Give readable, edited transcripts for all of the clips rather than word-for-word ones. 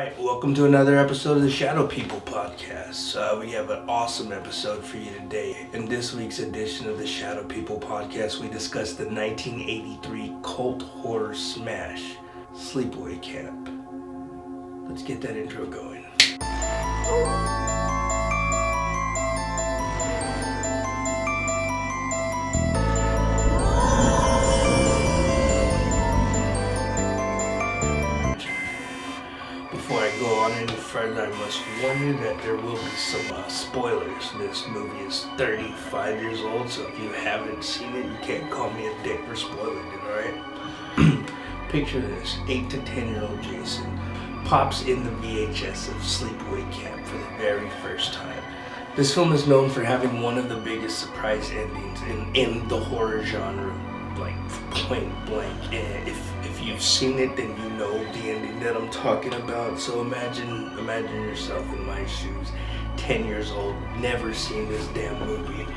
right, welcome to another episode of the Shadow People podcast. We have an awesome episode for you today. In this week's edition of the Shadow People podcast, we discuss the 1983 cult horror smash, Sleepaway Camp. Let's get that intro going. Before I go on any further, I must warn you that there will be some spoilers. This movie is 35 years old, so if you haven't seen it, you can't call me a dick for spoiling it, alright? Picture this, 8 to 10-year-old Jason pops in the VHS of Sleepaway Camp for the very first time. This film is known for having one of the biggest surprise endings in the horror genre, like point blank. And if you've seen it, then you know the ending that I'm talking about. So imagine yourself in my shoes, 10 years old, never seen this damn movie,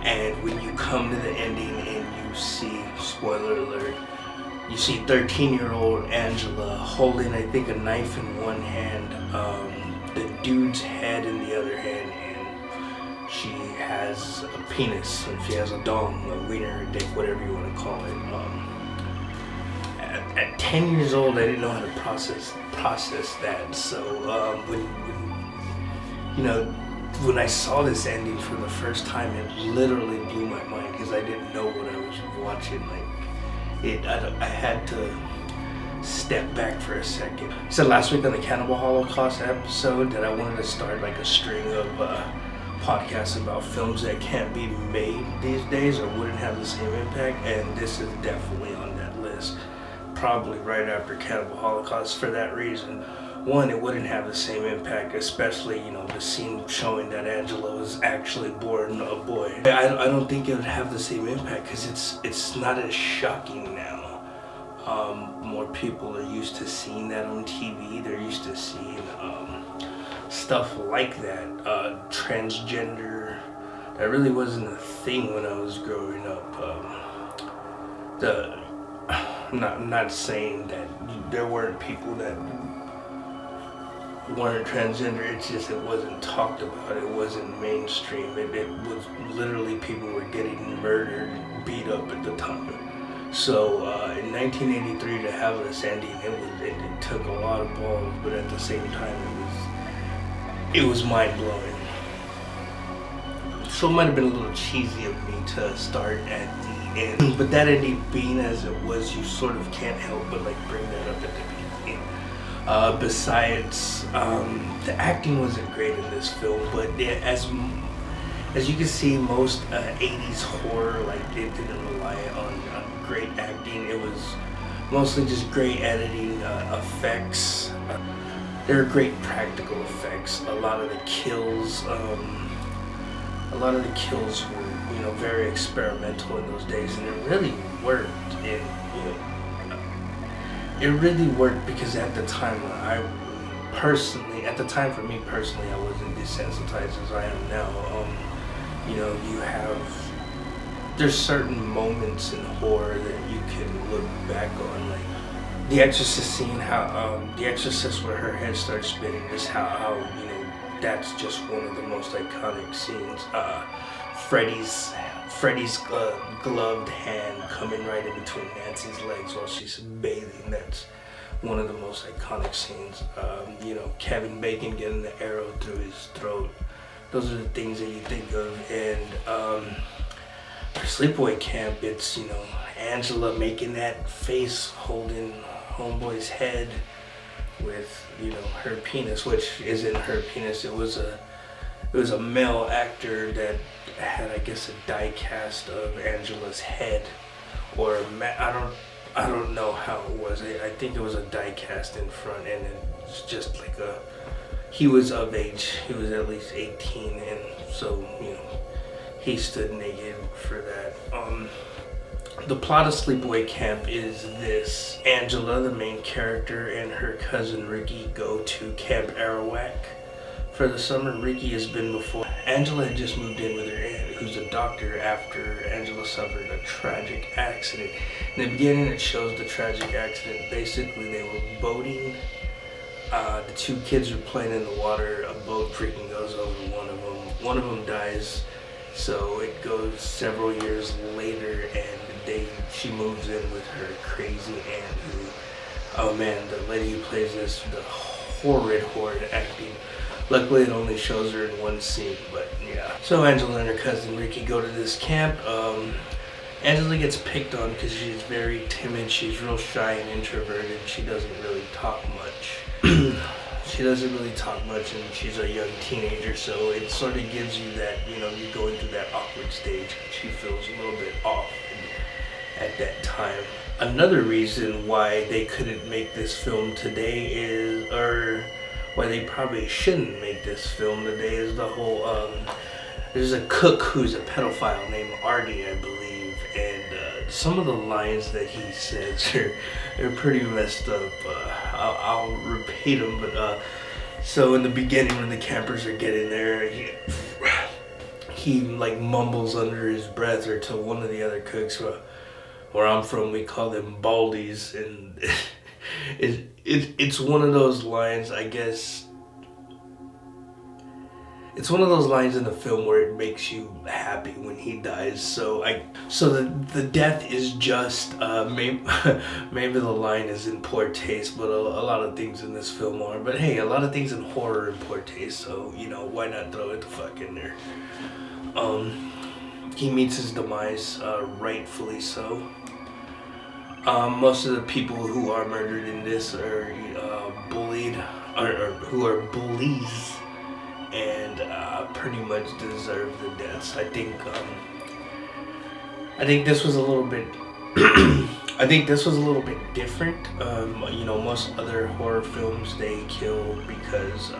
and when you come to the ending and you see, spoiler alert, you see 13-year-old Angela holding, I think, a knife in one hand, the dude's head in the other hand, and she has a penis, and she has a dong, a wiener, a dick, whatever you want to call it. At 10 years old, I didn't know how to process that. So when I saw this ending for the first time, it literally blew my mind because I didn't know what I was watching. I had to step back for a second. I said last week on the Cannibal Holocaust episode that I wanted to start like a string of podcasts about films that can't be made these days or wouldn't have the same impact, and this is definitely on that list. Probably right after Cannibal Holocaust for that reason. One, it wouldn't have the same impact, especially, the scene showing that Angela was actually born a boy. I don't think it would have the same impact because it's not as shocking now. More people are used to seeing that on TV. They're used to seeing stuff like that. Transgender, that really wasn't a thing when I was growing up. I'm not saying that there weren't people that weren't transgender, it's just it wasn't talked about, it wasn't mainstream, it was literally people were getting murdered, beat up at the time. So in 1983 to have this ending, it took a lot of balls, but at the same time it was mind-blowing. So it might have been a little cheesy of me to start at the end, but that ending being as it was, you sort of can't help but bring that up at the beginning. Besides, the acting wasn't great in this film, but as you can see, most 80s horror, it didn't rely on great acting. It was mostly just great editing, effects. There were great practical effects. A lot of the kills were, very experimental in those days, and it really worked. It really worked because at the time, for me personally, I wasn't desensitized as I am now. There's certain moments in horror that you can look back on, like the Exorcist scene, how the Exorcist where her head starts spinning, just how that's just one of the most iconic scenes. Freddy's gloved hand coming right in between Nancy's legs while she's bathing. That's one of the most iconic scenes. Kevin Bacon getting the arrow through his throat. Those are the things that you think of. And for Sleepaway Camp, it's, Angela making that face holding homeboy's head with, her penis, which isn't her penis. It was a male actor that had, I guess, a die cast of Angela's head, or I don't know how it was. I think it was a die cast in front, and it's just he was of age. He was at least 18, and so he stood naked for that. The plot of Sleepaway Camp is this: Angela, the main character, and her cousin Ricky go to Camp Arawak for the summer. Ricky has been before. Angela had just moved in with her aunt, who's a doctor, after Angela suffered a tragic accident. In the beginning, it shows the tragic accident. Basically, they were boating The two kids are playing in the water. A boat freaking goes over one of them. One of them dies. So it goes several years later, and she moves in with her crazy aunt who, oh man, the lady who plays this, the horrid acting. Luckily it only shows her in one scene, but yeah. So Angela and her cousin Ricky go to this camp. Angela gets picked on because she's very timid, she's real shy and introverted, she doesn't really talk much. She doesn't really talk much, and she's a young teenager, so it sort of gives you that, you know, you're going through that awkward stage. She feels a little bit off at that time. Another reason why they couldn't make this film today is, or why they probably shouldn't make this film today, is the whole, there's a cook who's a pedophile named Artie, I believe, and some of the lines that he says are pretty messed up. I'll repeat them, but so in the beginning when the campers are getting there, he like mumbles under his breath, or to one of the other cooks, where I'm from we call them baldies, and it's one of those lines, I guess. It's one of those lines in the film where it makes you happy when he dies. So the death is just maybe the line is in poor taste, but a lot of things in this film are. But hey, a lot of things in horror are in poor taste. So you know, why not throw it the fuck in there? He meets his demise, rightfully so. Most of the people who are murdered in this are bullied, or who are bullies, and pretty much deserve the deaths. I think this was a little bit I think this was a little bit different. You know, most other horror films, they kill because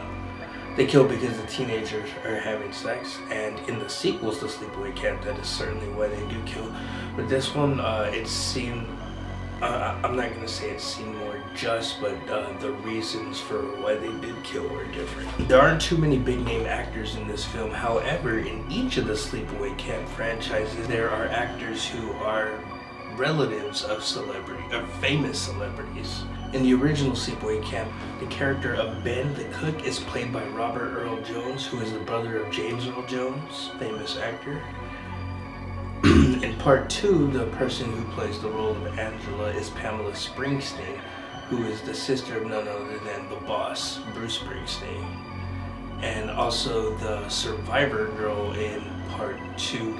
the teenagers are having sex, and in the sequels to Sleepaway Camp, that is certainly why they do kill. But this one, it seemed, I'm not going to say it seemed more just, but the reasons for why they did kill were different. There aren't too many big name actors in this film. However, in each of the Sleepaway Camp franchises, there are actors who are relatives of famous celebrities. In the original Sleepaway Camp, the character of Ben the cook is played by Robert Earl Jones, who is the brother of James Earl Jones, famous actor. In part 2, the person who plays the role of Angela is Pamela Springsteen, who is the sister of none other than the boss, Bruce Springsteen. And also the survivor girl in part 2.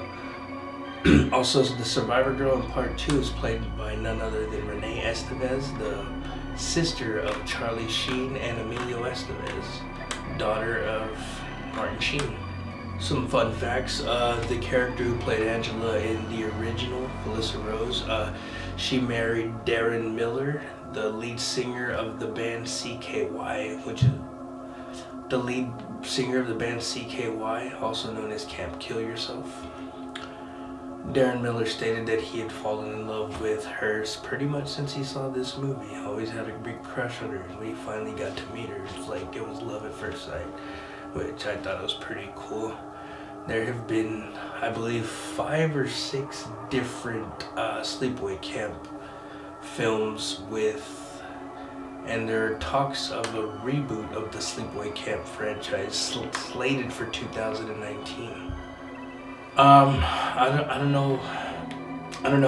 Also, the survivor girl in part 2 is played by none other than Renee Estevez, the sister of Charlie Sheen and Emilio Estevez, daughter of Martin Sheen. Some fun facts, the character who played Angela in the original, Felissa Rose, she married Darren Miller, the lead singer of the band CKY, which is the lead singer of the band CKY, also known as Camp Kill Yourself. Darren Miller stated that he had fallen in love with her pretty much since he saw this movie. He always had a big crush on her, and when he finally got to meet her, it was like it was love at first sight, which I thought was pretty cool. There have been, I believe, 5 or 6 different Sleepaway Camp films and there are talks of a reboot of the Sleepaway Camp franchise slated for 2019. I don't know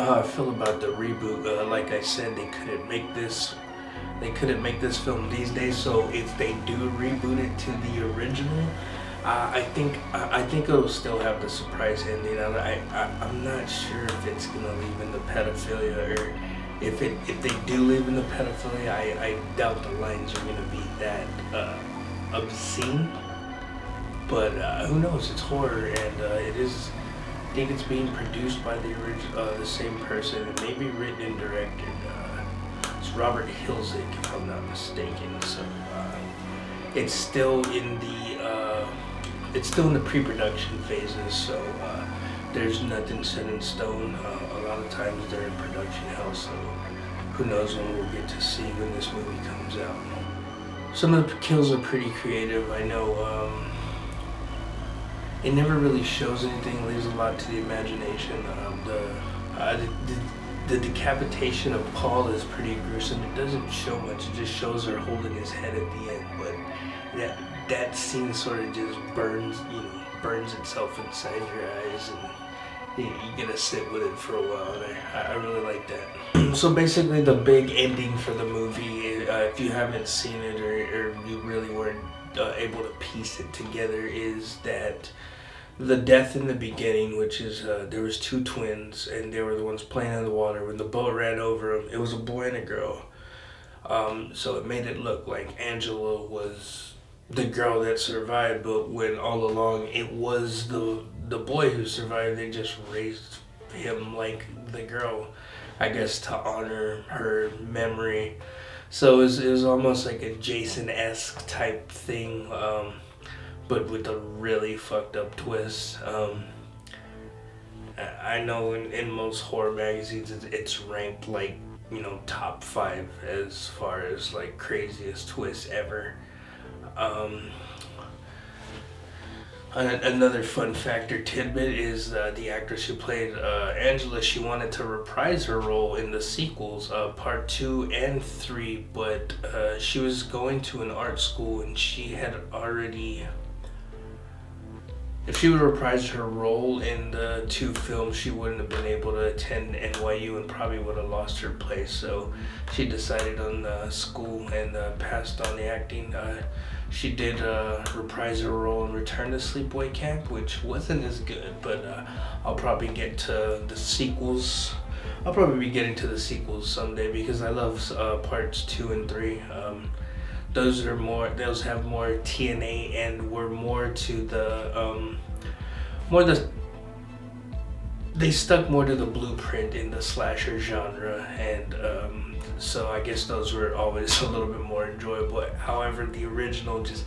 how I feel about the reboot. Like I said, they couldn't make this film these days. So if they do reboot it to the original, I think it'll still have the surprise ending. I'm not sure if it's gonna leave in the pedophilia, or if they do leave in the pedophilia, I doubt the lines are gonna be that obscene. But who knows? It's horror, and it is. I think it's being produced by the same person, and maybe written and directed. It's Robert Hiltzik, if I'm not mistaken. So it's still in the pre-production phases. So there's nothing set in stone. A lot of times they're in production hell. So who knows when we'll get to see when this movie comes out. Some of the kills are pretty creative. I know. It never really shows anything, leaves a lot to the imagination. The the decapitation of Paul is pretty gruesome. It doesn't show much. It just shows her holding his head at the end. But that scene sort of just burns itself inside your eyes, and you get to sit with it for a while. And I really like that. So basically, the big ending for the movie, if you haven't seen it or you really weren't able to piece it together, is that the death in the beginning, which is there was two twins and they were the ones playing in the water when the boat ran over them. It was a boy and a girl. So it made it look like Angela was the girl that survived, but when all along it was the boy who survived. They just raised him like the girl, I guess, to honor her memory. So it was almost like a Jason-esque type thing, but with a really fucked up twist. I know in most horror magazines it's ranked like, top 5 as far as like craziest twists ever. Another fun factor tidbit is the actress who played Angela. She wanted to reprise her role in the sequels, part 2 and 3, but she was going to an art school and she had already... If she would have reprised her role in the 2 films, she wouldn't have been able to attend NYU and probably would have lost her place. So she decided on school and passed on the acting. She did reprise her role in Return to Sleepaway Camp, which wasn't as good, but I'll probably get to the sequels. I'll probably be getting to the sequels someday because I love parts 2 and 3. Those have more TNA and were more to the they stuck more to the blueprint in the slasher genre, and so I guess those were always a little bit more enjoyable. However, the original, just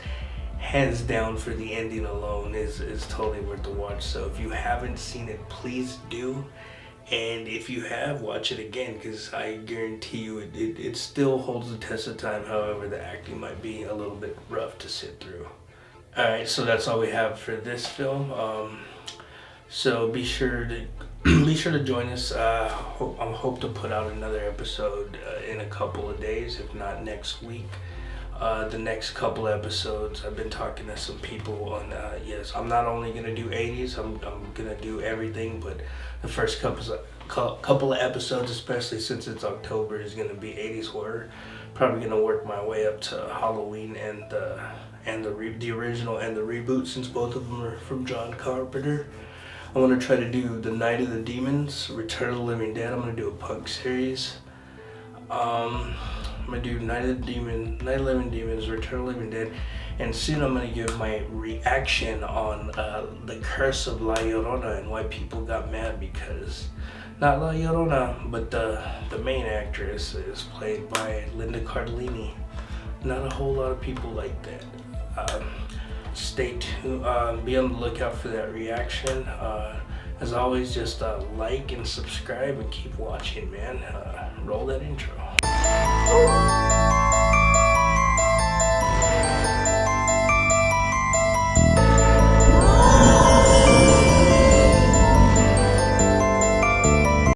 hands down for the ending alone, is totally worth the watch. So if you haven't seen it, please do. And if you have, watch it again, because I guarantee you it still holds the test of time. However, the acting might be a little bit rough to sit through. Alright, so that's all we have for this film. So be sure to join us. I hope to put out another episode in a couple of days, if not next week. The next couple episodes, I've been talking to some people on, yes, I'm not only going to do 80s, I'm going to do everything, but the first couple of episodes, especially since it's October, is going to be 80s horror. Probably going to work my way up to Halloween and the original and the reboot, since both of them are from John Carpenter. I want to try to do the Night of the Demons, Return of the Living Dead. I'm going to do a punk series. I'm going to do Night of the Living Demons, Return of the Living Dead, and soon I'm going to give my reaction on The Curse of La Llorona and why people got mad because, not La Llorona, but the main actress is played by Linda Cardellini. Not a whole lot of people like that. Stay tuned, be on the lookout for that reaction. As always, just like and subscribe and keep watching, man. Roll that intro.